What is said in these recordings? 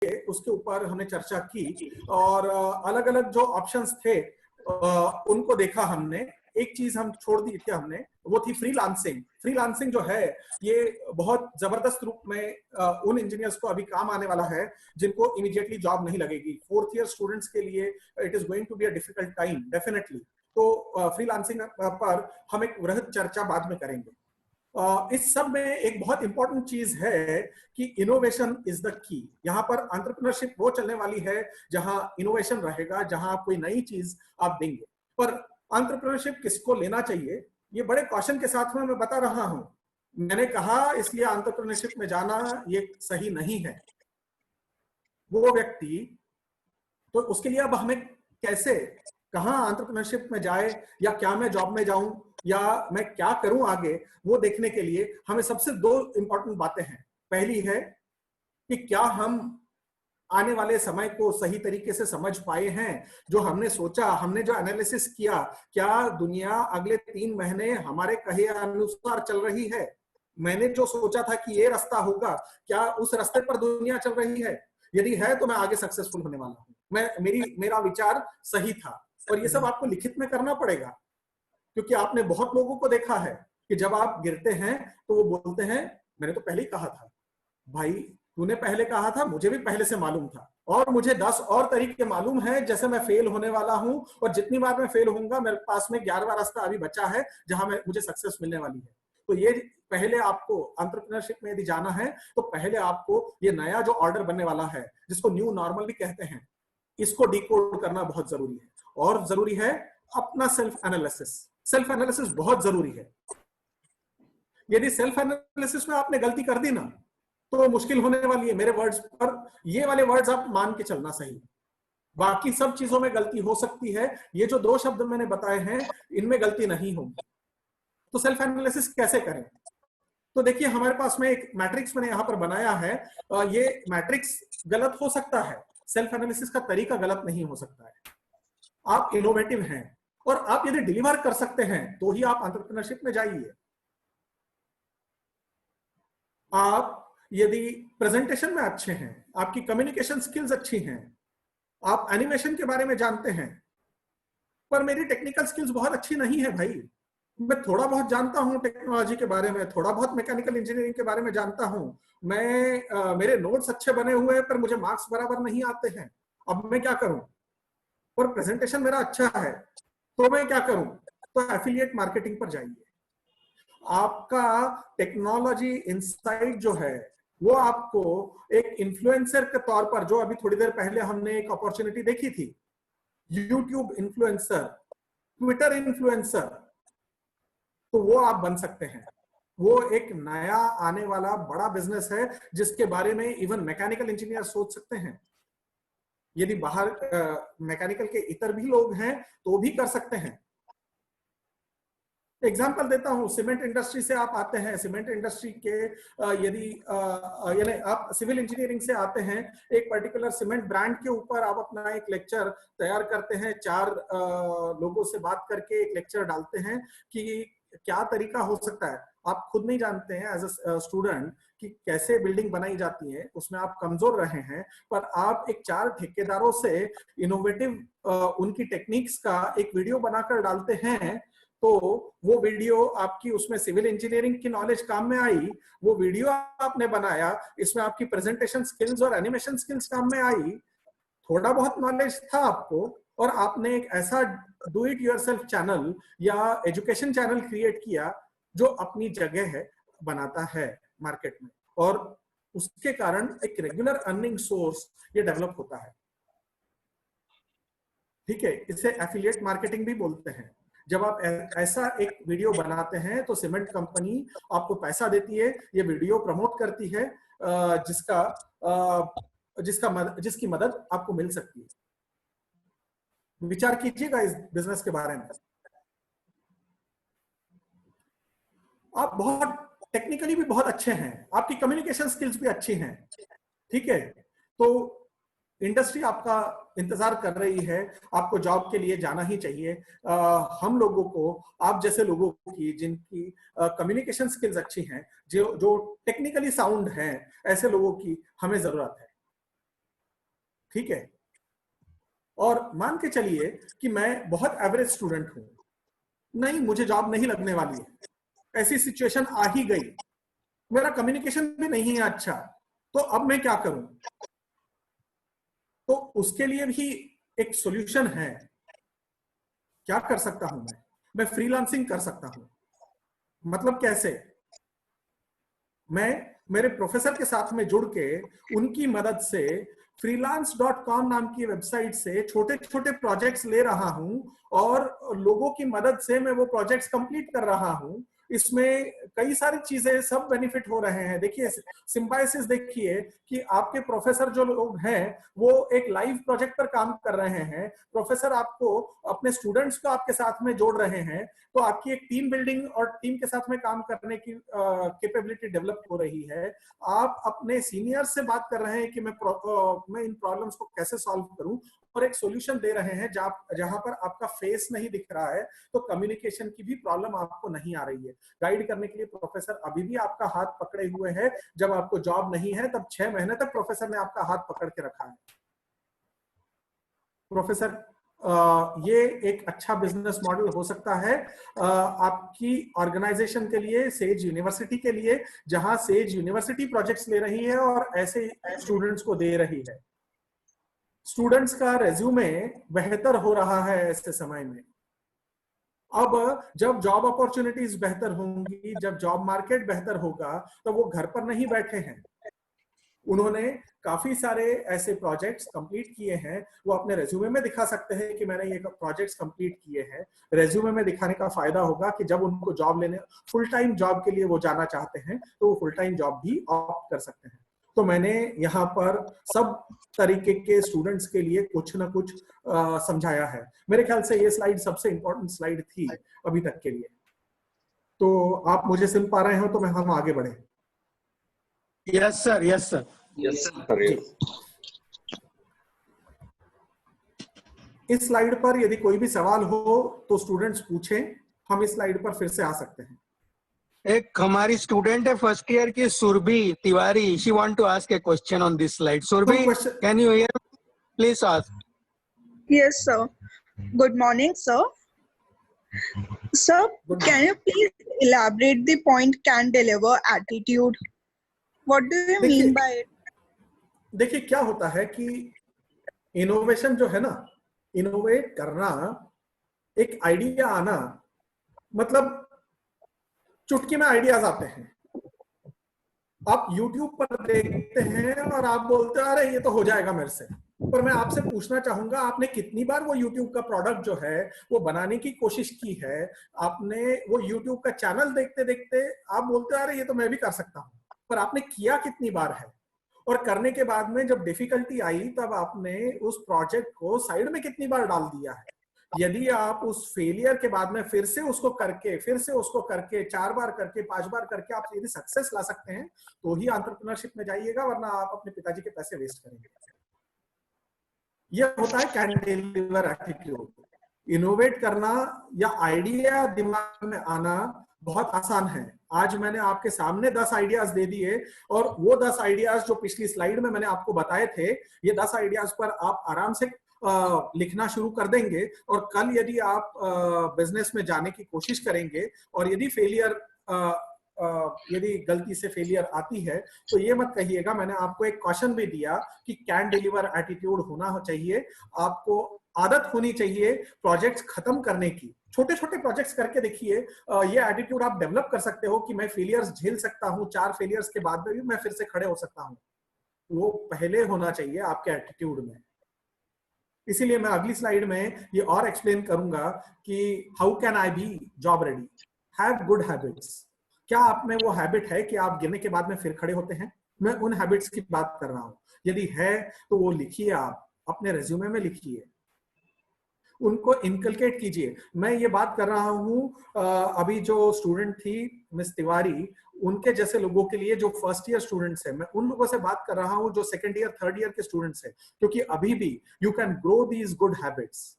उसके ऊपर हमने चर्चा की और अलग अलग जो ऑप्शंस थे उनको देखा हमने। एक चीज हम छोड़ दी थी हमने, वो थी फ्रीलांसिंग। फ्रीलांसिंग जो है ये बहुत जबरदस्त रूप में उन इंजीनियर्स को अभी काम आने वाला है जिनको इमीडिएटली जॉब नहीं लगेगी। फोर्थ ईयर स्टूडेंट्स के लिए it is going to be a difficult time definitely. तो फ्रीलांसिंग पर हम एक वृहद चर्चा बाद में करेंगे। इस सब में एक बहुत इंपॉर्टेंट चीज है कि इनोवेशन इज द की। यहाँ पर एंटरप्रेन्योरशिप वो चलने वाली है जहां इनोवेशन रहेगा, जहां आप कोई नई चीज आप देंगे। पर एंटरप्रेन्योरशिप किसको लेना चाहिए, ये बड़े कॉशन के साथ में मैं बता रहा हूं। मैंने कहा इसलिए एंटरप्रेन्योरशिप में जाना ये सही नहीं है। वो व्यक्ति, तो उसके लिए अब हमें कैसे, कहाँ एंटरप्रेन्योरशिप में जाए, या क्या मैं जॉब में जाऊं, या मैं क्या करूं आगे, वो देखने के लिए हमें सबसे दो इंपॉर्टेंट बातें हैं। पहली है कि क्या हम आने वाले समय को सही तरीके से समझ पाए हैं। जो हमने सोचा, हमने जो एनालिसिस किया, क्या दुनिया अगले 3 महीने हमारे कहे अनुसार चल रही है। मैंने जो सोचा था कि ये रास्ता होगा, क्या उस रास्ते पर दुनिया चल रही है। यदि है तो मैं आगे सक्सेसफुल होने वाला हूं। मेरा विचार सही था। और ये सब आपको लिखित में करना पड़ेगा, क्योंकि आपने बहुत लोगों को देखा है कि जब आप गिरते हैं तो वो बोलते हैं मैंने तो पहले ही कहा था। भाई तूने पहले कहा था, मुझे भी पहले से मालूम था, और मुझे 10 और तरीके मालूम है जैसे मैं फेल होने वाला हूं, और जितनी बार मैं फेल होऊंगा मेरे पास में 11वां रास्ता अभी बचा है जहां मुझे सक्सेस मिलने वाली है। तो ये पहले आपको एंटरप्रेन्योरशिप में यदि जाना है तो पहले आपको ये नया जो ऑर्डर बनने वाला है, जिसको न्यू नॉर्मल भी कहते हैं, इसको डिकोड करना बहुत जरूरी है। और जरूरी है अपना सेल्फ एनालिसिस। सेल्फ एनालिसिस बहुत जरूरी है। यदि सेल्फ एनालिसिस में आपने गलती कर दी ना तो मुश्किल होने वाली है। मेरे वर्ड्स पर, ये वाले वर्ड्स आप मान के चलना सही। बाकी सब चीजों में गलती हो सकती है, ये जो 2 शब्द मैंने बताए हैं इनमें गलती नहीं होगी। तो सेल्फ एनालिसिस कैसे करें? तो देखिए हमारे पास में एक मैट्रिक्स मैंने यहां पर बनाया है। ये मैट्रिक्स गलत हो सकता है, सेल्फ एनालिसिस का तरीका गलत नहीं हो सकता है। आप इनोवेटिव हैं और आप यदि डिलीवर कर सकते हैं तो ही आप एंटरप्रेन्योरशिप में जाइए। आप यदि प्रेजेंटेशन में अच्छे हैं, आपकी कम्युनिकेशन स्किल्स अच्छी हैं, आप एनिमेशन के बारे में जानते हैं, पर मेरी टेक्निकल स्किल्स बहुत अच्छी नहीं है भाई। मैं थोड़ा बहुत जानता हूं टेक्नोलॉजी के बारे में, थोड़ा बहुत मैकेनिकल इंजीनियरिंग के बारे में जानता हूं, मेरे नोट्स अच्छे बने हुए हैं पर मुझे मार्क्स बराबर नहीं आते हैं। अब मैं क्या करूं? पर प्रेजेंटेशन मेरा अच्छा है, तो मैं क्या करूं? तो एफिलिएट मार्केटिंग पर जाइए। आपका टेक्नोलॉजी इंसाइट जो है वो आपको एक इन्फ्लुएंसर के तौर पर, जो अभी थोड़ी देर पहले हमने एक अपॉर्चुनिटी देखी थी, यूट्यूब इन्फ्लुएंसर, ट्विटर इन्फ्लुएंसर, तो वो आप बन सकते हैं। वो एक नया आने वाला बड़ा बिजनेस है जिसके बारे में इवन मैकेनिकल इंजीनियर सोच सकते हैं। यदि बाहर मैकेनिकल के इतर भी लोग हैं तो भी कर सकते हैं। एग्जाम्पल देता हूं, सीमेंट इंडस्ट्री से आप आते हैं, सीमेंट इंडस्ट्री के यदि यानी आप सिविल इंजीनियरिंग से आते हैं, एक पर्टिकुलर सीमेंट ब्रांड के ऊपर आप अपना एक लेक्चर तैयार करते हैं, 4 लोगों से बात करके एक लेक्चर डालते हैं कि क्या तरीका हो सकता है। आप खुद नहीं जानते हैं एज अ स्टूडेंट कि कैसे बिल्डिंग बनाई जाती है, उसमें आप कमजोर रहे हैं, पर आप एक 4 ठेकेदारों से इनोवेटिव उनकी टेक्निक्स का एक वीडियो बनाकर डालते हैं, तो वो वीडियो आपकी, उसमें सिविल इंजीनियरिंग की नॉलेज काम में आई, वो वीडियो आपने बनाया, इसमें आपकी प्रेजेंटेशन स्किल्स और एनिमेशन स्किल्स काम में आई, थोड़ा बहुत नॉलेज था आपको, और आपने एक ऐसा डू इट योरसेल्फ चैनल या एजुकेशन चैनल क्रिएट किया जो अपनी जगह है, बनाता है मार्केट में, और उसके कारण एक रेगुलर अर्निंग सोर्स ये डेवलप होता है। ठीक है, इसे एफिलिएट मार्केटिंग भी बोलते हैं। जब आप ऐसा एक वीडियो बनाते हैं तो सीमेंट कंपनी आपको पैसा देती है, ये वीडियो प्रमोट करती है, जिसकी मदद आपको मिल सकती है। विचार कीजिएगा इस बिजनेस के बारे में। आप बहुत टेक्निकली भी बहुत अच्छे हैं, आपकी कम्युनिकेशन स्किल्स भी अच्छी हैं, ठीक है, तो इंडस्ट्री आपका इंतजार कर रही है, आपको जॉब के लिए जाना ही चाहिए। हम लोगों को, आप जैसे लोगों की जिनकी कम्युनिकेशन स्किल्स अच्छी हैं, जो टेक्निकली साउंड हैं, ऐसे लोगों की हमें जरूरत है। ठीक है, और मान के चलिए कि मैं बहुत एवरेज स्टूडेंट हूं, नहीं मुझे जॉब नहीं लगने वाली है, ऐसी सिचुएशन आ ही गई, मेरा कम्युनिकेशन भी नहीं है अच्छा, तो अब मैं क्या करूं? तो उसके लिए भी एक सॉल्यूशन है। क्या कर सकता हूं मैं फ्रीलांसिंग कर सकता हूं। मतलब कैसे? मैं मेरे प्रोफेसर के साथ में जुड़ के उनकी मदद से freelance.com नाम की वेबसाइट से छोटे छोटे प्रोजेक्ट्स ले रहा हूं और लोगों की मदद से मैं वो प्रोजेक्ट्स कंप्लीट कर रहा हूं। इसमें कई सारी चीजें, सब बेनिफिट हो रहे हैं। देखिए सिंबायोसिस, देखिए कि आपके प्रोफेसर जो लोग हैं वो एक लाइव प्रोजेक्ट पर काम कर रहे हैं, प्रोफेसर आपको अपने स्टूडेंट्स को आपके साथ में जोड़ रहे हैं, तो आपकी एक टीम बिल्डिंग और टीम के साथ में काम करने की कैपेबिलिटी डेवलप हो रही है। आप अपने सीनियर से बात कर रहे हैं कि मैं इन प्रॉब्लम्स को कैसे सॉल्व करूं, और एक सॉल्यूशन दे रहे हैं जहां पर आपका फेस नहीं दिख रहा है, तो कम्युनिकेशन की भी प्रॉब्लम आपको नहीं आ रही है। गाइड करने के लिए प्रोफेसर अभी भी आपका हाथ पकड़े हुए है। जब आपको जॉब नहीं है तब 6 महीने तक प्रोफेसर ने आपका हाथ पकड़ के रखा है। प्रोफेसर, ये एक अच्छा बिजनेस मॉडल हो सकता है आपकी ऑर्गेनाइजेशन के लिए, सेज यूनिवर्सिटी के लिए, जहां सेज यूनिवर्सिटी प्रोजेक्ट्स ले रही है और ऐसे स्टूडेंट्स को दे रही है। स्टूडेंट्स का रेज्यूमे बेहतर हो रहा है ऐसे समय में। अब जब जॉब अपॉर्चुनिटीज बेहतर होंगी, जब जॉब मार्केट बेहतर होगा, तो वो घर पर नहीं बैठे हैं। उन्होंने काफी सारे ऐसे प्रोजेक्ट्स कंप्लीट किए हैं, वो अपने रेज्यूमे में दिखा सकते हैं कि मैंने ये प्रोजेक्ट्स कंप्लीट किए हैं। रेज्यूमे में दिखाने का फायदा होगा कि जब उनको जॉब लेने, फुल टाइम जॉब के लिए वो जाना चाहते हैं, तो वो फुल टाइम जॉब भी ऑप्ट कर सकते हैं। तो मैंने यहाँ पर सब तरीके के स्टूडेंट्स के लिए कुछ ना कुछ समझाया है। मेरे ख्याल से ये स्लाइड सबसे इंपॉर्टेंट स्लाइड थी अभी तक के लिए। तो आप मुझे सुन पा रहे हो तो हम आगे बढ़े? Yes sir, yes sir, yes sir. इस स्लाइड पर यदि कोई भी सवाल हो तो स्टूडेंट्स पूछें, हम इस स्लाइड पर फिर से आ सकते हैं। एक हमारी स्टूडेंट है फर्स्ट ईयर की, Surabhi Tiwari, she want to ask a question on this slide. Surabhi, can you hear? Please ask. Yes, sir. Good morning, sir. Sir, can you please elaborate the point can deliver attitude? What do you mean by it? देखिए क्या होता है कि innovation जो है ना, innovate करना, एक आइडिया आना, मतलब चुटकी में आइडियाज आते हैं। आप YouTube पर देखते हैं और आप बोलते हैं अरे ये तो हो जाएगा मेरे से। पर मैं आपसे पूछना चाहूंगा, आपने कितनी बार वो YouTube का प्रोडक्ट जो है वो बनाने की कोशिश की है? आपने वो YouTube का चैनल देखते देखते आप बोलते हैं अरे ये तो मैं भी कर सकता हूं, पर आपने किया कितनी बार है? और करने के बाद में जब डिफिकल्टी आई तब आपने उस प्रोजेक्ट को साइड में कितनी बार डाल दिया है? यदि आप उस फेलियर के बाद में फिर से उसको करके 4 बार करके 5 बार करके आप यदि सक्सेस ला सकते हैं तो ही एंटरप्रेन्योरशिप में जाइएगा, वरना आप अपने पिताजी के पैसे वेस्ट करेंगे। यह होता है कैन डिलीवर एटीट्यूड। इनोवेट करना या आइडिया दिमाग में आना बहुत आसान है। आज मैंने आपके सामने 10 आइडियाज दे दिए, और वो 10 आइडियाज जो पिछली स्लाइड में मैंने आपको बताए थे, ये 10 आइडियाज पर आप आराम से लिखना शुरू कर देंगे। और कल यदि आप बिजनेस में जाने की कोशिश करेंगे और यदि यदि गलती से फेलियर आती है तो ये मत कहिएगा। मैंने आपको एक क्वेश्चन भी दिया कि कैन डिलीवर एटीट्यूड होना चाहिए। आपको आदत होनी चाहिए प्रोजेक्ट्स खत्म करने की। छोटे छोटे प्रोजेक्ट्स करके देखिए, ये एटीट्यूड आप डेवलप कर सकते हो कि मैं फेलियर्स झेल सकता हूं, 4 फेलियर्स के बाद में भी मैं फिर से खड़े हो सकता हूं। वो पहले होना चाहिए आपके एटीट्यूड में। इसीलिए मैं अगली स्लाइड में ये और एक्सप्लेन करूंगा कि how can I be job ready. Have good habits. क्या आप में वो हैबिट है कि आप गिरने के बाद में फिर खड़े होते हैं? मैं उन हैबिट्स की बात कर रहा हूं। यदि है तो वो लिखिए, आप अपने रेज्यूमे में लिखिए, उनको इनकलकेट कीजिए। मैं ये बात कर रहा हूं अभी जो स्टूडेंट थी मिस तिवारी, उनके जैसे लोगों के लिए जो फर्स्ट ईयर स्टूडेंट्स हैं, मैं उन लोगों से बात कर रहा हूं जो सेकंड ईयर थर्ड ईयर के स्टूडेंट्स हैं, क्योंकि अभी भी you can grow these good habits.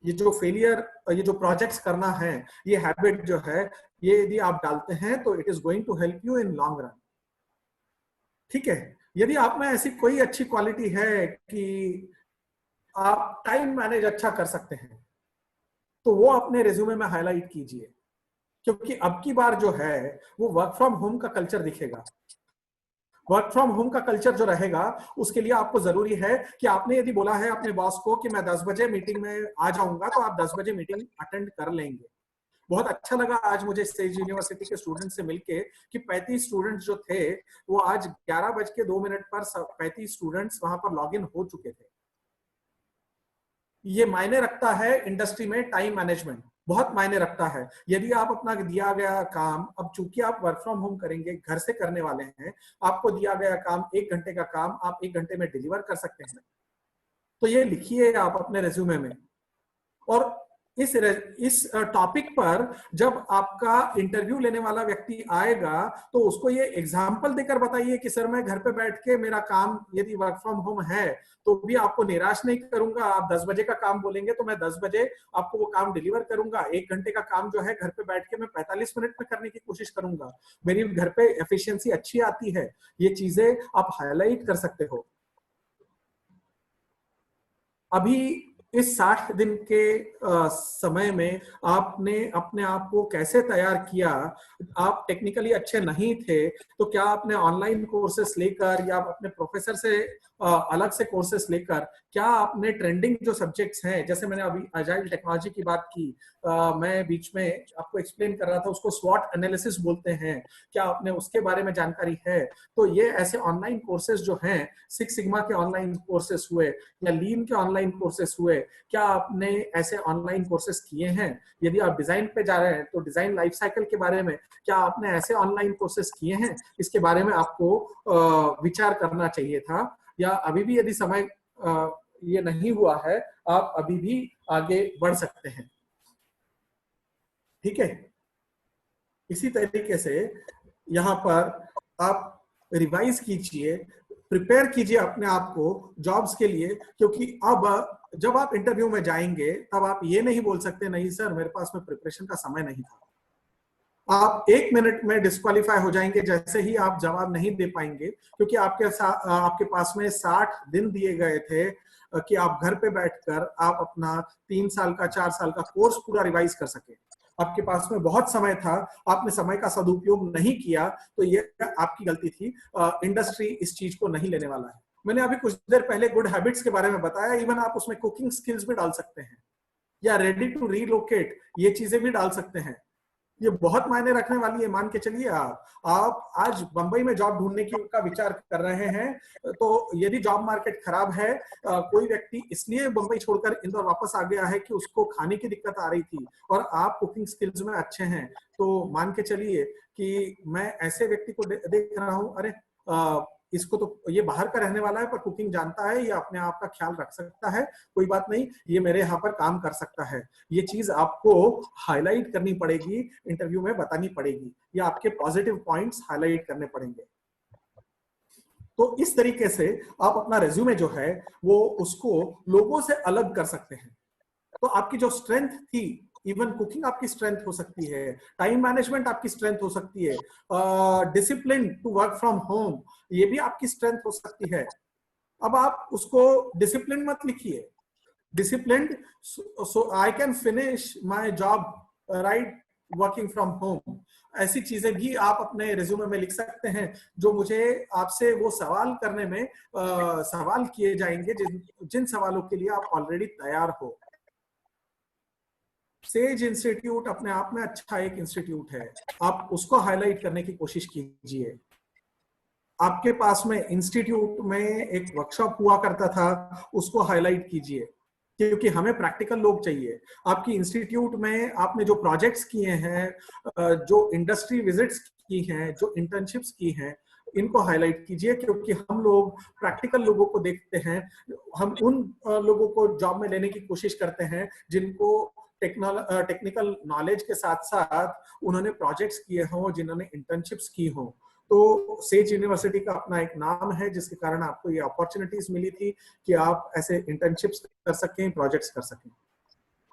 ये जो ये जो प्रोजेक्ट्स करना है, ये हैबिट जो है, ये यदि आप डालते हैं तो it is going to help you in long run. ठीक है, यदि आप में ऐसी कोई अच्छी क्वालिटी है कि आप टाइम मैनेज अच्छा कर सकते हैं, तो वो अपने रिज्यूमे में हाईलाइट कीजिए, क्योंकि अब की बार जो है वो वर्क फ्रॉम होम का कल्चर दिखेगा। वर्क फ्रॉम होम का कल्चर जो रहेगा, उसके लिए आपको जरूरी है कि आपने यदि बोला है अपने बॉस को कि मैं 10 बजे मीटिंग में आ जाऊंगा, तो आप 10 बजे मीटिंग अटेंड कर लेंगे। बहुत अच्छा लगा आज मुझे सेज यूनिवर्सिटी के स्टूडेंट से मिलके कि 35 स्टूडेंट्स जो थे वो आज 11:02 पर 35 स्टूडेंट्स वहां पर लॉग इन हो चुके थे। ये मायने रखता है इंडस्ट्री में, टाइम मैनेजमेंट बहुत मायने रखता है। यदि आप अपना दिया गया काम, अब चूंकि आप वर्क फ्रॉम होम करेंगे, घर से करने वाले हैं, आपको दिया गया काम 1 घंटे का काम आप 1 घंटे में डिलीवर कर सकते हैं, तो ये लिखिए आप अपने रेज्यूमे में। और इस टॉपिक पर जब आपका इंटरव्यू लेने वाला व्यक्ति आएगा, तो उसको ये एग्जाम्पल देकर बताइए कि सर मैं घर पे बैठ के मेरा काम, यदि वर्क फ्रॉम होम है तो भी आपको निराश नहीं करूंगा। आप 10 बजे का काम बोलेंगे तो मैं 10 बजे आपको वो काम डिलीवर करूंगा। 1 घंटे का काम जो है घर पे बैठ के मैं 45 मिनट में करने की कोशिश करूंगा। मेरी घर पे एफिशिएंसी अच्छी आती है। ये चीजें आप हाईलाइट कर सकते हो। अभी इस 60 दिन के समय में आपने अपने आप को कैसे तैयार किया? आप टेक्निकली अच्छे नहीं थे, तो क्या आपने ऑनलाइन कोर्सेस लेकर या अपने प्रोफेसर से अलग से कोर्सेस लेकर, क्या आपने ट्रेंडिंग जो सब्जेक्ट्स हैं, जैसे मैंने अभी अजाइल टेक्नोलॉजी की बात की, मैं बीच में आपको एक्सप्लेन कर रहा था, उसको स्वॉट एनालिसिस बोलते हैं, क्या आपने उसके बारे में जानकारी है? तो ये ऐसे ऑनलाइन कोर्सेज जो हैं, सिक्स सिग्मा के ऑनलाइन कोर्सेस हुए या लीन के ऑनलाइन कोर्सेस हुए, क्या आपने ऐसे ऑनलाइन कोर्सेस किए हैं? यदि आप डिजाइन पे जा रहे हैं तो डिजाइन लाइफ साइकिल के बारे में क्या आपने ऐसे ऑनलाइन कोर्सेस किए हैं? इसके बारे में आपको विचार करना चाहिए था। या अभी भी यदि समय ये नहीं हुआ है, आप अभी भी आगे बढ़ सकते हैं। ठीक है, इसी तरीके से यहाँ पर आप रिवाइज कीजिए, प्रिपेयर कीजिए अपने आप को जॉब्स के लिए, क्योंकि अब जब आप इंटरव्यू में जाएंगे तब आप ये नहीं बोल सकते नहीं सर मेरे पास में प्रिपरेशन का समय नहीं था। आप 1 मिनट में डिस्क्वालीफाई हो जाएंगे जैसे ही आप जवाब नहीं दे पाएंगे, क्योंकि आपके पास में 60 दिन दिए गए थे कि आप घर पे बैठकर आप अपना 3 साल का 4 साल का कोर्स पूरा रिवाइज कर सके। आपके पास में बहुत समय था, आपने समय का सदुपयोग नहीं किया, तो ये आपकी गलती थी। इंडस्ट्री इस चीज को नहीं लेने वाला है। मैंने अभी कुछ देर पहले गुड हैबिट्स के बारे में बताया, इवन आप उसमें कुकिंग स्किल्स भी डाल सकते हैं या रेडी टू रीलोकेट, ये चीजें भी डाल सकते हैं। ये बहुत मायने रखने वाली है। मान के चलिए आप आज बंबई में जॉब ढूंढने का विचार कर रहे हैं, तो यदि जॉब मार्केट खराब है, कोई व्यक्ति इसलिए बंबई छोड़कर इंदौर वापस आ गया है कि उसको खाने की दिक्कत आ रही थी और आप कुकिंग स्किल्स में अच्छे हैं, तो मान के चलिए कि मैं ऐसे व्यक्ति को देख रहा हूं, अरे इसको तो ये बाहर का रहने वाला है पर कुकिंग जानता है, ये अपने आप का ख्याल रख सकता है, कोई बात नहीं, ये मेरे यहाँ पर काम कर सकता है। ये चीज आपको हाईलाइट करनी पड़ेगी, इंटरव्यू में बतानी पड़ेगी, या आपके पॉजिटिव पॉइंट्स हाईलाइट करने पड़ेंगे। तो इस तरीके से आप अपना रेज्यूमे जो है वो उसको लोगों से अलग कर सकते हैं। तो आपकी जो स्ट्रेंथ थी, इवन कुकिंग आपकी स्ट्रेंथ हो सकती है, टाइम मैनेजमेंट आपकी स्ट्रेंथ हो सकती है, discipline to work from home ये भी आपकी स्ट्रेंथ हो सकती है। अब आप उसको डिसिप्लिन मत लिखिए, discipline so I can finish my job right working from home, ऐसी चीजें भी आप अपने रिज्यूमे में लिख सकते हैं, जो मुझे आपसे वो सवाल करने में सवाल किए जाएंगे जिन सवालों के लिए आप ऑलरेडी तैयार हो। सेज इंस्टीट्यूट अपने आप में अच्छा एक इंस्टीट्यूट है, आप उसको हाईलाइट करने की कोशिश कीजिए। आपके पास में इंस्टीट्यूट में एक वर्कशॉप हुआ करता था, उसको हाईलाइट कीजिए, क्योंकि हमें प्रैक्टिकल लोग चाहिए। आपकी इंस्टीट्यूट में आपने जो प्रोजेक्ट्स किए हैं, जो इंडस्ट्री विजिट्स की हैं, जो इंटर्नशिप्स की हैं, इनको हाईलाइट कीजिए, क्योंकि हम लोग प्रैक्टिकल लोगों को देखते हैं। हम उन लोगों को जॉब में लेने की कोशिश करते हैं जिनको टेक्निकल नॉलेज के साथ साथ उन्होंने प्रोजेक्ट्स किए हों, जिन्होंने इंटर्नशिप्स की हों। तो सेज यूनिवर्सिटी का अपना एक नाम है, जिसके कारण आपको ये अपॉर्चुनिटीज मिली थी कि आप ऐसे इंटर्नशिप्स कर सकें, प्रोजेक्ट्स कर सकें।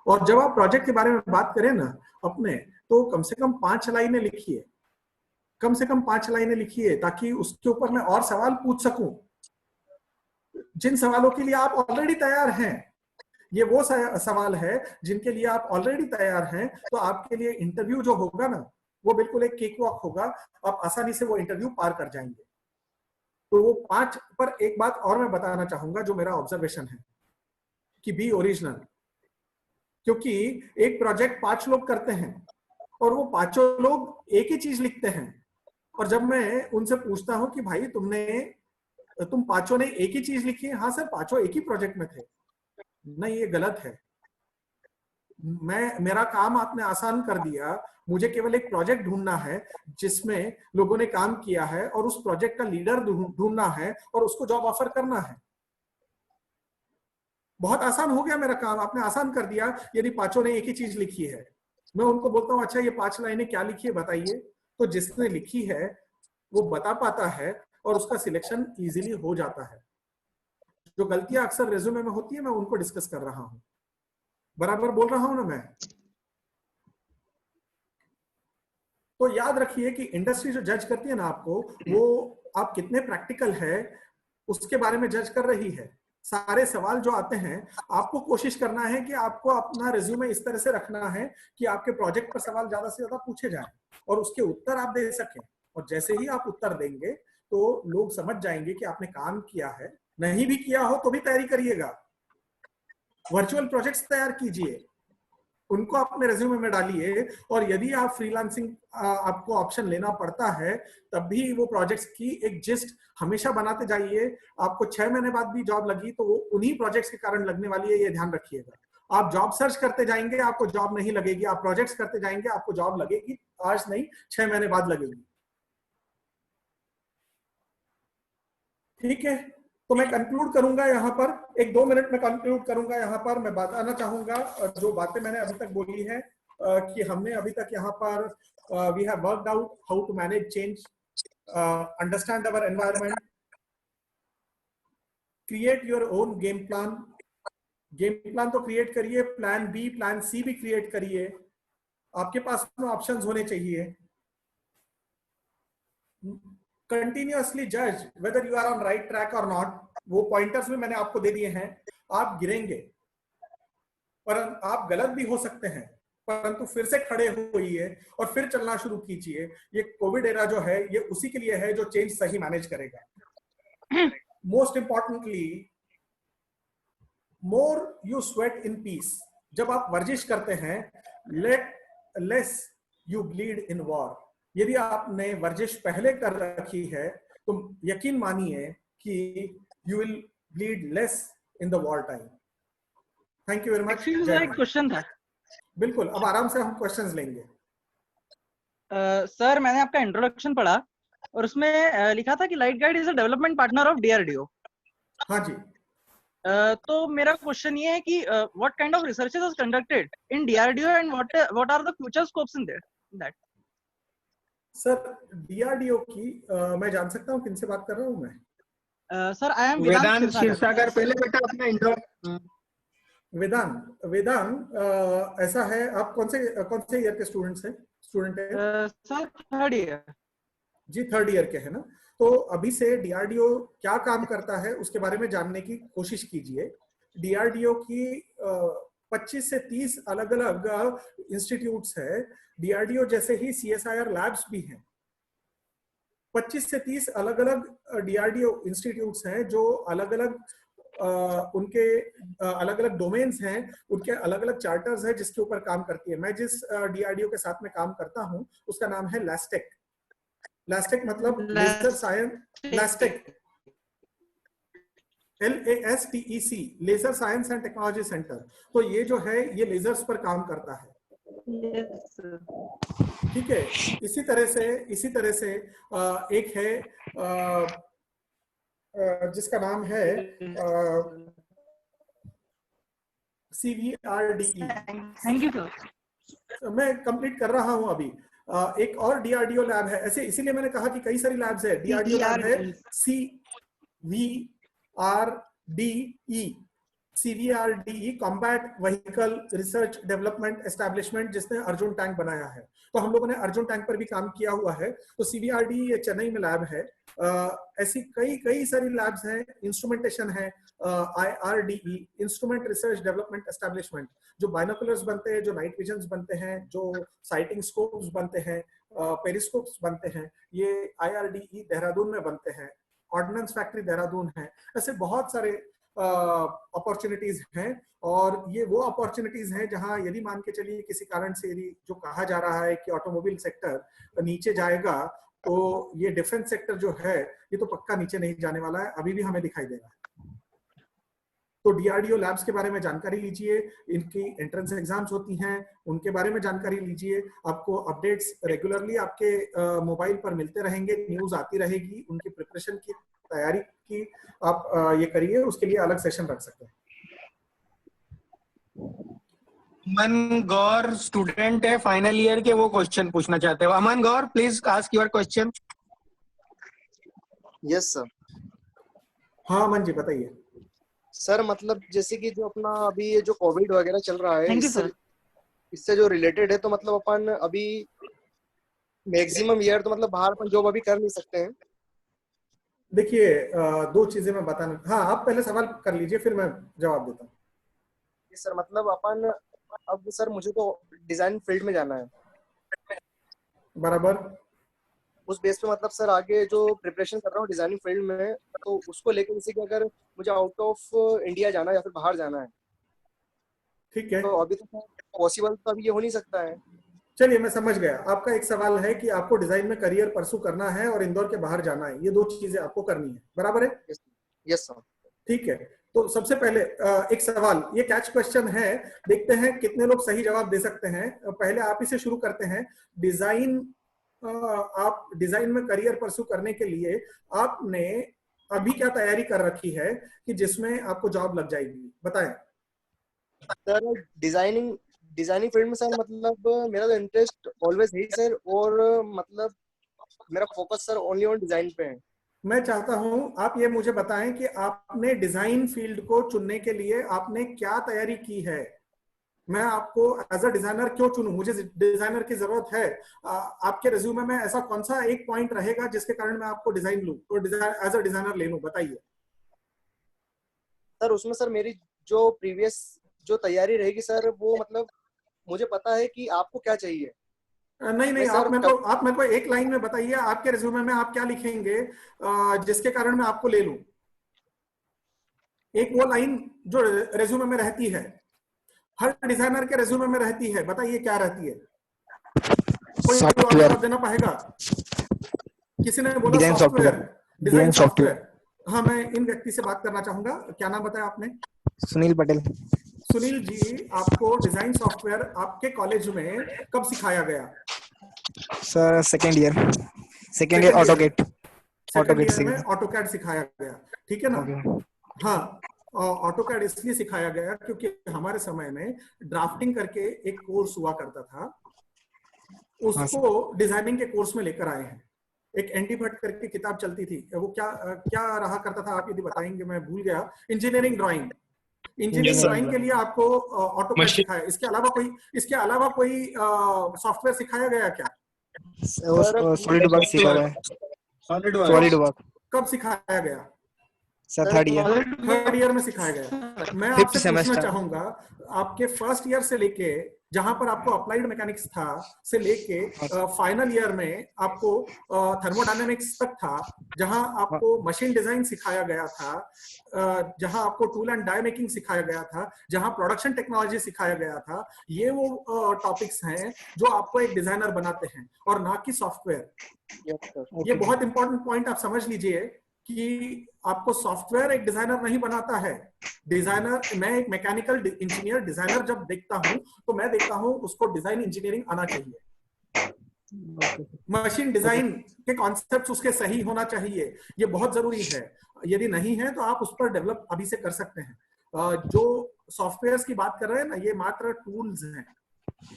और जब आप प्रोजेक्ट के बारे में बात करें ना अपने, तो कम से कम 5 लाइनें लिखिए। कम से कम 5 लाइनें लिखिए ताकि उसके ऊपर मैं और सवाल पूछ सकूं, जिन सवालों के लिए आप ऑलरेडी तैयार हैं। ये वो सवाल है जिनके लिए आप ऑलरेडी तैयार हैं, तो आपके लिए इंटरव्यू जो होगा ना, वो बिल्कुल एक केक वॉक होगा, आप आसानी से वो इंटरव्यू पार कर जाएंगे। तो वो 5 पर एक बात और मैं बताना चाहूंगा जो मेरा ऑब्जर्वेशन है कि बी ओरिजिनल, क्योंकि एक प्रोजेक्ट 5 लोग करते हैं और वो 5 लोग एक ही चीज लिखते हैं, और जब मैं उनसे पूछता हूं कि भाई तुम 5 ने एक ही चीज लिखी है, हाँ सर 5 एक ही प्रोजेक्ट में थे, नहीं ये गलत है। मेरा काम आपने आसान कर दिया, मुझे केवल एक प्रोजेक्ट ढूंढना है जिसमें लोगों ने काम किया है और उस प्रोजेक्ट का लीडर ढूंढना है और उसको जॉब ऑफर करना है। बहुत आसान हो गया मेरा काम, आपने आसान कर दिया। यदि 5 ने एक ही चीज लिखी है, मैं उनको बोलता हूं अच्छा ये 5 लाइनें क्या लिखी है बताइए, तो जिसने लिखी है वो बता पाता है और उसका सिलेक्शन इजीली हो जाता है। जो गलतियां अक्सर रेज्यूमे में होती है मैं उनको डिस्कस कर रहा हूं, बराबर बोल रहा हूं ना मैं? तो याद रखिए कि इंडस्ट्री जो जज करती है ना आपको, वो आप कितने प्रैक्टिकल है उसके बारे में जज कर रही है। सारे सवाल जो आते हैं आपको कोशिश करना है कि आपको अपना रिज्यूमे इस तरह से रखना है कि आपके प्रोजेक्ट पर सवाल ज्यादा से ज्यादा पूछे जाएं और उसके उत्तर आप दे सकें, और जैसे ही आप उत्तर देंगे तो लोग समझ जाएंगे कि आपने काम किया है। नहीं भी किया हो तो भी तैयारी करिएगा, वर्चुअल प्रोजेक्ट्स तैयार कीजिए, उनको अपने रेज्यूमे में डालिए, और यदि आप फ्रीलांसिंग आपको ऑप्शन लेना पड़ता है तब भी वो प्रोजेक्ट्स की एक जिस्ट हमेशा बनाते जाइए। आपको 6 महीने बाद भी जॉब लगी तो वो उन्हीं प्रोजेक्ट्स के कारण लगने वाली है, ये ध्यान रखिएगा। आप जॉब सर्च करते जाएंगे आपको जॉब नहीं लगेगी, आप प्रोजेक्ट्स करते जाएंगे आपको जॉब लगेगी, आज नहीं 6 महीने बाद लगेगी। ठीक है, तो मैं कंक्लूड करूंगा यहाँ पर, 1-2 मिनट में कंक्लूड करूंगा यहाँ पर। मैं बताना चाहूंगा जो बातें मैंने अभी तक बोली है कि हमने अभी तक यहाँ पर we have worked out how to manage change, understand our environment, create your own game plan. Game plan तो क्रिएट करिए, प्लान बी प्लान सी भी क्रिएट करिए, आपके पास में ऑप्शंस होने चाहिए। कंटिन्यूअसली जज whether you are on right track और नॉट, वो पॉइंटर्स भी मैंने आपको दे दिए हैं। आप गिरेंगे पर आप गलत भी हो सकते हैं, परंतु फिर से खड़े होइए और फिर चलना शुरू कीजिए। ये कोविड एरा जो है ये उसी के लिए है जो चेंज सही मैनेज करेगा। Most importantly, more you sweat in peace. जब आप वर्जिश करते हैं, less you bleed in war. यदि आपने वर्जिश पहले कर रखी है तो यकीन मानिए कि you will bleed less in the war time. Thank you very much. एक क्वेश्चन था। बिल्कुल, अब आराम से हम क्वेश्चंस लेंगे। सर मैंने आपका इंट्रोडक्शन पढ़ा और उसमें लिखा था कि light guide is a development partner of DRDO. हाँ जी। तो मेरा क्वेश्चन ये है कि what kind of researches is conducted in DRDO and what are the future scopes in that? Sir DRDO की मैं जान सकता हूँ किनसे बात कर रहा हूँ मैं? सर आई एम वेदांत क्षीरसागर। पहले बेटा अपना इंट्रो। वेदांत ऐसा है, आप कौन से ईयर के स्टूडेंट्स हैं? स्टूडेंट है सर 3rd ईयर जी, 3rd ईयर के है ना? तो अभी से डीआरडीओ क्या काम करता है उसके बारे में जानने की कोशिश कीजिए। डीआरडीओ की 25 से 30 अलग अलग इंस्टीट्यूट्स है। डीआरडीओ जैसे ही सीएसआईआर लैब्स भी हैं। 25 से 30 अलग अलग डीआरडीओ इंस्टीट्यूट्स हैं जो अलग अलग उनके अलग अलग डोमेन्स हैं, उनके अलग अलग चार्टर्स हैं जिसके ऊपर काम करती है। मैं जिस डीआरडीओ के साथ में काम करता हूं उसका नाम है लैस्टेक। लैस्टेक मतलब laser science, लैस्टेक LASTEC, laser science and technology centre. तो ये जो है ये लेजर्स पर काम करता है। ठीक है, इसी तरह से एक है जिसका नाम है CVRDE। Thank you sir. मैं कंप्लीट कर रहा हूं अभी। एक और डीआरडीओ लैब है, ऐसे इसीलिए मैंने कहा कि कई सारी लैब्स है। डीआरडीओ लैब है CVRDE, CVRDE combat vehicle research development establishment, जिसने अर्जुन टैंक बनाया है। तो हम लोगों ने अर्जुन टैंक पर भी काम किया हुआ है। तो CVRDE ये चेन्नई में लैब है। ऐसी कई सारी लैब्स हैं। इंस्ट्रूमेंटेशन है, IRDE instrument research development establishment, जो बाइनोकुलर्स बनते हैं, जो नाइट विजन्स बनते हैं, जो साइटिंग स्कोप्स बनते हैं, पेरिस्कोप्स बनते हैं, ये IRDE देहरादून में बनते हैं। ऑर्डिनेंस फैक्ट्री देहरादून है। ऐसे बहुत सारे अपॉर्चुनिटीज हैं। और ये वो अपॉर्चुनिटीज हैं जहां यदि मान के चलिए किसी कारण से यदि जो कहा जा रहा है कि ऑटोमोबाइल सेक्टर नीचे जाएगा, तो ये डिफेंस सेक्टर जो है ये तो पक्का नीचे नहीं जाने वाला है, अभी भी हमें दिखाई दे रहा है। तो DRDO लैब्स के बारे में जानकारी लीजिए, इनकी एंट्रेंस एग्जाम्स होती हैं, उनके बारे में जानकारी लीजिए। आपको अपडेट्स रेगुलरली आपके मोबाइल पर मिलते रहेंगे, न्यूज आती रहेगी। उनकी प्रिपरेशन की तैयारी की आप ये करिए, उसके लिए अलग सेशन रख सकते हैं। अमन गौर स्टूडेंट है फाइनल ईयर के, वो क्वेश्चन पूछना चाहते हो। Aman Gaur, please ask your question. Yes sir. हाँ अमन जी बताइए। सर मतलब जैसे कि जो अपना अभी ये जो कोविड वगैरह चल रहा है, थैंक यू सर। इससे जो रिलेटेड है, तो मतलब अपन अभी मैक्सिमम ईयर तो मतलब बाहर अपन जॉब अभी कर नहीं सकते हैं। देखिए दो चीजें मैं बताना, हाँ आप पहले सवाल कर लीजिए फिर मैं जवाब देता हूँ। सर मतलब अपन अब सर मुझे तो डिजाइन फील्ड में जाना है बराबर। उस बेस पे मतलब सर आगे जो प्रिपरेशन कर रहा हूँ डिजाइनिंग फील्ड में, तो उसको लेकर जैसे कि अगर मुझे आउट ऑफ इंडिया जाना है या फिर बाहर जाना है, ठीक है, तो अभी तो पॉसिबल तो अभी ये हो नहीं सकता है। चलिए मैं समझ गया। आपका एक सवाल है कि आपको डिजाइन में करियर परसू करना है और इंदौर के बाहर जाना है, ये दो चीजें आपको करनी है, बराबर है? Yes sir. ठीक है, तो सबसे पहले एक सवाल, ये कैच क्वेश्चन है, देखते हैं कितने लोग सही जवाब दे सकते हैं। पहले आप इसे शुरू करते हैं। डिजाइन, आप डिजाइन में करियर परसू करने के लिए आपने अभी क्या तैयारी कर रखी है कि जिसमें आपको जॉब लग जाएगी, बताएं। सर डिजाइनिंग फील्ड में सर मतलब मेरा तो इंटरेस्ट ऑलवेज है सर, और मतलब मेरा focus sir only on design पे है। मैं चाहता हूं आप ये मुझे बताएं कि आपने डिजाइन फील्ड को चुनने के लिए आपने क्या तैयारी की है। मैं आपको एज अ डिजाइनर क्यों चुनूं, मुझे डिजाइनर की जरूरत है। आपके रिज्यूमे में ऐसा कौन सा एक पॉइंट रहेगा जिसके कारण मैं आपको डिजाइन लूं और एज अ डिजाइनर ले लूं, बताइए। सर उसमें सर मेरी जो प्रीवियस जो तैयारी रहेगी सर, वो मतलब मुझे पता है कि आपको क्या चाहिए। नहीं आप मेरे को एक लाइन में बताइए, आपके रिज्यूमे में आप क्या लिखेंगे जिसके कारण मैं आपको ले लूं। एक वो लाइन जो रिज्यूमे में रहती है, हर डिजाइनर के रिज्यूमे में रहती है, बताइए क्या रहती है। कोई जवाब देना पाएगा? किसी ने बोला सॉफ्टवेयर, डिजाइन सॉफ्टवेयर। हाँ, मैं इन व्यक्ति से बात करना चाहूंगा। क्या नाम बताया आपने? सुनील पटेल। सुनील जी, आपको डिजाइन सॉफ्टवेयर आपके कॉलेज में कब सिखाया गया? सर सेकेंड ईयर ऑटोकैड में ऑटोकैड सिखाया गया, ठीक है ना? हाँ, ऑटोकैड इसलिए सिखाया गया क्योंकि हमारे समय में ड्राफ्टिंग करके एक कोर्स हुआ करता था, उसको डिजाइनिंग के कोर्स में लेकर आए हैं। एक एंटी भट्ट करके किताब चलती थी, वो क्या रहा करता था, आप यदि बताएंगे मैं भूल गया। इंजीनियरिंग ड्राइंग के लिए आपको ऑटोकैड सिखाया। इसके अलावा कोई सॉफ्टवेयर सिखाया गया क्या? सॉलिडवर्क कब सिखाया गया? सर थर्ड ईयर में सिखाया गया। मैं आपसे पूछना चाहूंगा, आपके फर्स्ट ईयर से लेके जहां पर आपको अप्लाइड मैकेनिक्स था से लेके फाइनल ईयर में आपको थर्मोडायनेमिक्स तक था, जहां आपको मशीन डिजाइन सिखाया गया था, जहां आपको टूल एंड डाई मेकिंग सिखाया गया था, जहां प्रोडक्शन टेक्नोलॉजी सिखाया गया था, ये वो टॉपिक्स हैं जो आपको एक डिजाइनर बनाते हैं और ना कि सॉफ्टवेयर। ये बहुत इंपॉर्टेंट पॉइंट आप समझ लीजिए कि आपको सॉफ्टवेयर एक डिजाइनर नहीं बनाता है। डिजाइनर, मैं एक मैकेनिकल इंजीनियर डिजाइनर जब देखता हूं तो मैं देखता हूं उसको डिजाइन इंजीनियरिंग आना चाहिए, मशीन डिजाइन के कॉन्सेप्ट्स उसके सही होना चाहिए, ये बहुत जरूरी है। यदि नहीं है तो आप उस पर डेवलप अभी से कर सकते हैं। जो सॉफ्टवेयर्स की बात कर रहे हैं ना, ये मात्र टूल्स हैं,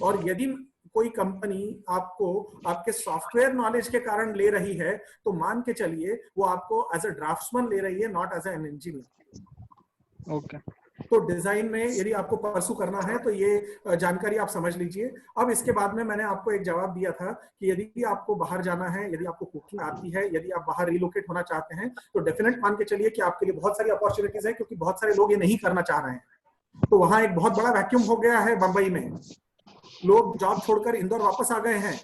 और यदि कोई कंपनी आपको आपके सॉफ्टवेयर नॉलेज के कारण ले रही है तो मान के चलिए वो आपको एज अ ड्राफ्ट्समैन ले रही है, not as an engineer. Okay तो डिजाइन में यदि आपको परसू करना है तो ये जानकारी आप समझ लीजिए। अब इसके बाद में मैंने आपको एक जवाब दिया था कि यदि आपको बाहर जाना है, यदि आपको कुकिंग आती है, यदि आप बाहर रिलोकेट होना चाहते हैं, तो डेफिनेट मान के चलिए कि आपके लिए बहुत सारी अपॉर्चुनिटीज है, क्योंकि बहुत सारे लोग ये नहीं करना चाह रहे हैं। तो वहां एक बहुत बड़ा वैक्यूम हो गया है बंबई में, लोग जॉब छोड़कर इंदौर वापस आ गए हैं।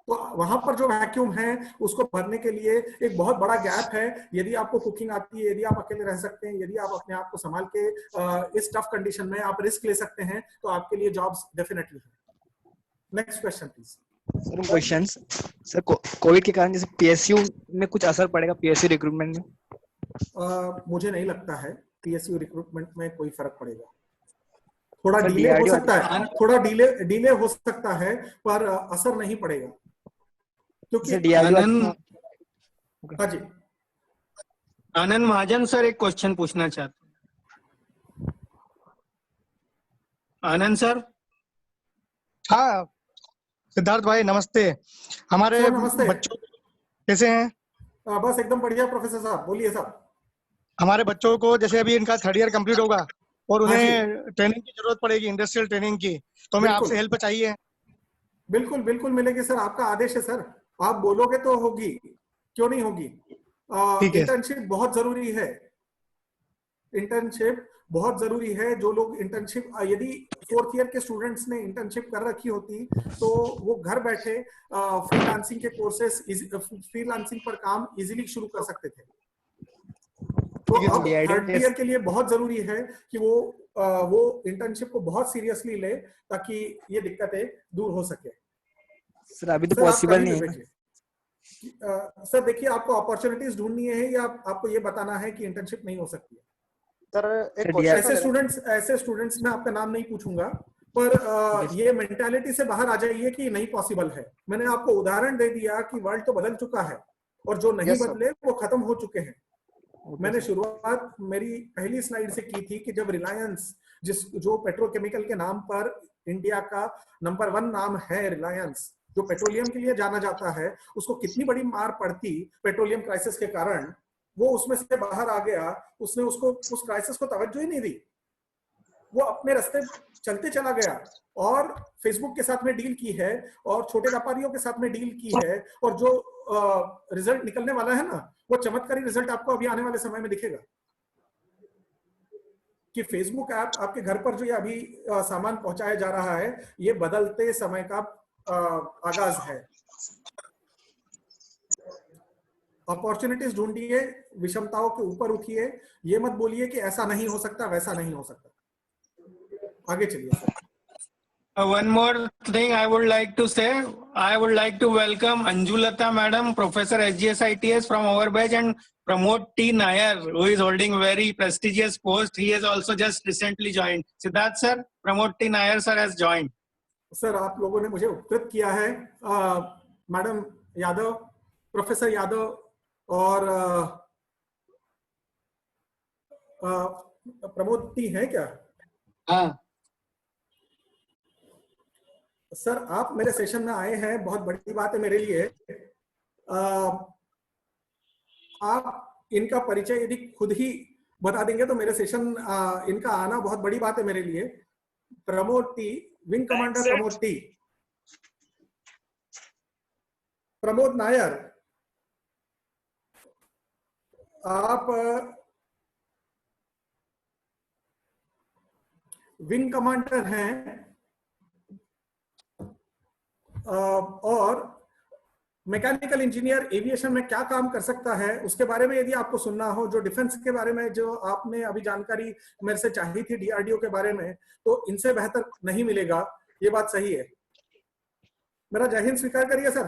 तो वहां पर जो वैक्यूम है उसको भरने के लिए एक बहुत बड़ा गैप है। यदि आपको कुकिंग आती है, यदि आप अकेले रह सकते हैं, यदि आप अपने आप को संभाल के इस टफ कंडीशन में आप रिस्क ले सकते हैं, तो आपके लिए जॉब्स डेफिनेटली है। Next question please. Sir questions sir, Covid के कारण जैसे पीएसयू में कुछ असर पड़ेगा पीएसयू रिक्रूटमेंट में? मुझे नहीं लगता है पीएसयू रिक्रूटमेंट में कोई फर्क पड़ेगा। थोड़ा डिले हो सकता है, थोड़ा डिले हो सकता है, पर असर नहीं पड़ेगा, क्योंकि हाँ जी। आनंद महाजन सर एक क्वेश्चन पूछना चाहते हैं। आनंद सर। हाँ सिद्धार्थ भाई नमस्ते। हमारे नमस्ते। बच्चों कैसे हैं? बस एकदम बढ़िया प्रोफेसर साहब, बोलिए साहब। हमारे बच्चों को जैसे अभी इनका 3rd ईयर कंप्लीट होगा और उन्हें ट्रेनिंग की जरूरत पड़ेगी, इंडस्ट्रियल ट्रेनिंग की, तो हमें आपसे हेल्प चाहिए। बिल्कुल बिल्कुल मिलेगी सर, आपका आदेश है सर, आप बोलोगे तो होगी, क्यों नहीं होगी। इंटर्नशिप बहुत जरूरी है, इंटर्नशिप बहुत जरूरी है। जो लोग इंटर्नशिप, यदि 4th ईयर के स्टूडेंट्स ने इंटर्नशिप कर रखी होती तो वो घर बैठे फ्रीलांसिंग के कोर्सेस, फ्रीलांसिंग पर काम इजीली शुरू कर सकते थे। तो अब 3rd ईयर के लिए बहुत जरूरी है कि वो इंटर्नशिप को बहुत सीरियसली ले, ताकि ये दिक्कतें दूर हो सके। सर अभी तो पॉसिबल नहीं है। सर देखिए, आपको अपॉर्चुनिटीज ढूंढनी है या आपको ये बताना है कि इंटर्नशिप नहीं हो सकती है? सर ऐसे स्टूडेंट्स मैं आपका नाम नहीं पूछूंगा, पर ये मेंटालिटी से बाहर आ जाइए कि नहीं पॉसिबल है। मैंने आपको उदाहरण दे दिया कि वर्ल्ड तो बदल चुका है, और जो नहीं बदले वो खत्म हो चुके हैं। मैंने शुरुआत मेरी पहली स्लाइड से की थी कि जब रिलायंस, जो पेट्रोकेमिकल के नाम पर इंडिया का नंबर 1 नाम है, रिलायंस जो पेट्रोलियम के लिए जाना जाता है, उसको कितनी बड़ी मार पड़ती पेट्रोलियम क्राइसिस के कारण, वो उसमें से बाहर आ गया। उसने उसको उस क्राइसिस को तवज्जो ही नहीं दी, वो अपने रास्ते चलते चला गया और फेसबुक के साथ में डील की है और छोटे व्यापारियों के साथ में डील की है, और जो रिजल्ट निकलने वाला है ना, वो चमत्कारी रिजल्ट आपको अभी आने वाले समय में दिखेगा कि फेसबुक ऐप आपके घर पर जो ये अभी सामान पहुंचाया जा रहा है, ये बदलते समय का आगाज है। अपॉर्चुनिटीज ढूंढिए, विषमताओं के ऊपर उठिए, ये मत बोलिए कि ऐसा नहीं हो सकता, वैसा नहीं हो सकता। आगे चलिए sir. One more thing I would like to say. I would like to welcome Anjulata Madam, Professor SGS ITS from our batch, and Pramod T. Nair, who is holding very prestigious post. He has also just recently joined. Siddharth sir, Pramod T. Nair sir has joined. Sir आप लोगों ने मुझे उपकृत किया है, madam Yadav, professor Yadav और Pramod T है क्या? हाँ सर, आप मेरे सेशन में आए हैं, बहुत बड़ी बात है मेरे लिए। आप इनका परिचय यदि खुद ही बता देंगे तो मेरे सेशन, इनका आना बहुत बड़ी बात है मेरे लिए। Pramod T, wing commander Pramod T. Pramod Nair, आप विंग कमांडर हैं और मैकेनिकल इंजीनियर एविएशन में क्या काम कर सकता है उसके बारे में यदि आपको सुनना हो, जो डिफेंस के बारे में जो आपने अभी जानकारी मेरे से चाही थी डीआरडीओ के बारे में, तो इनसे बेहतर नहीं मिलेगा, ये बात सही है। मेरा जय हिंद स्वीकार करिए sir.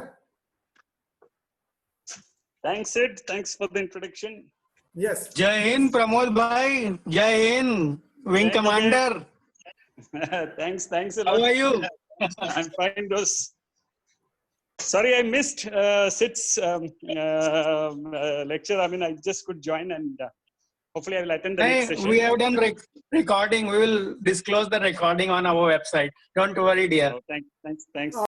Thanks Sid, thanks for the introduction. Yes. जय हिंद प्रमोद भाई, जय Hind wing commander. Thanks a lot. How are you? I'm fine, Dos. Sorry, I missed Sid's lecture. I mean, I just could join, and hopefully I will attend the next session. We have done recording. We will disclose the recording on our website. Don't worry, dear. Oh, thanks.